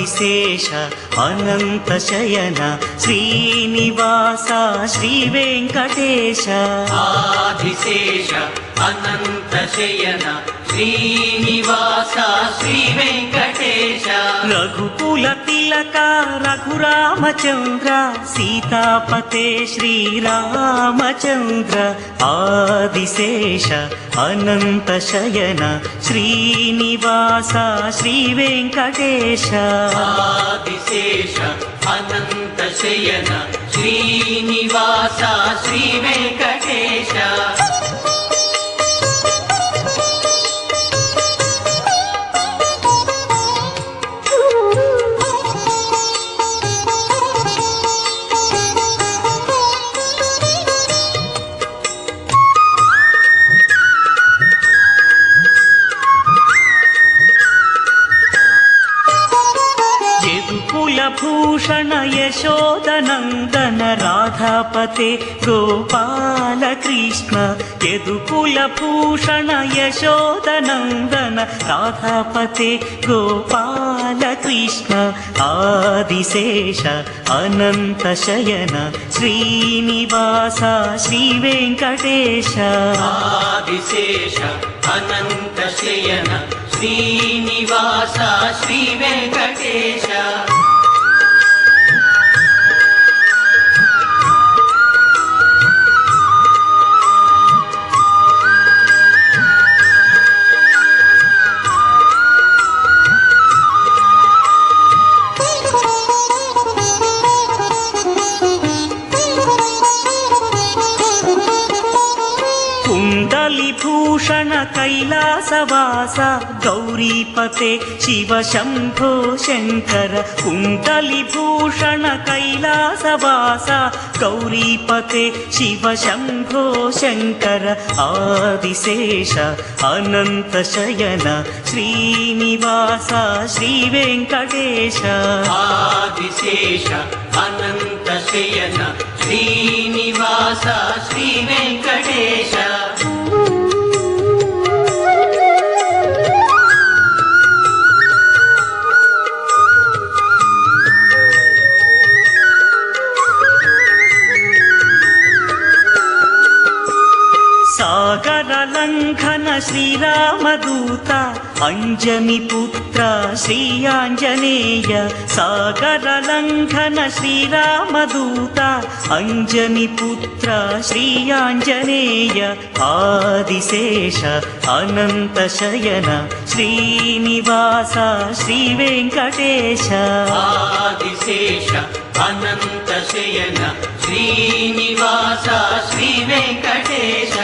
ఆదిశేష అనంత శయన శ్రీనివాస శ్రీ వెంకటేశ ఆదిశేష అనంత శయన శ్రీనివాస శ్రీ వెంకటేశ రఘుకుల తిలక రఘురామచంద్ర సీతాపతే శ్రీరామచంద్ర ఆదిశేష అనంత శయన శ్రీనివాస శ్రీ వెంకటేశ ఆదిశేష అనంత శయన శ్రీనివాస శ్రీ వెంకటేశ భూషణ యశోదనందన రాధాపతే గోపాల కృష్ణ యదుకుల భూషణ యశోదనందన రాధాపతే గోపాల కృష్ణ ఆదిశేష అనంత శయన శ్రీనివాస శ్రీ వెంకటేశ ఆదిశేష అనంత శయన శ్రీనివాస శ్రీ వెంకటేశ భూషణ కైలాసవాస గౌరీపతే శివ శంభో శంకర కుండలి భూషణ కైలాసవాస గౌరీపతే శివ శంభో శంకర ఆదిశేష అనంత శయన శ్రీనివాస శ్రీ వెంకటేశ ఆదిశేష అనంత శయన శ్రీనివాస శ్రీ వెంకటేశ సాగర లంఘన శ్రీరామదూత అంజని పుత్ర శ్రీ ఆంజనేయ సాగర లంఘన శ్రీరామదూత అంజని పుత్ర శ్రీ ఆంజనేయ ఆదిశేష అనంత శయన శ్రీనివాస శ్రీ వెంకటేశ ఆదిశేష అనంత శయన శ్రీనివాస శ్రీ వెంకటేశ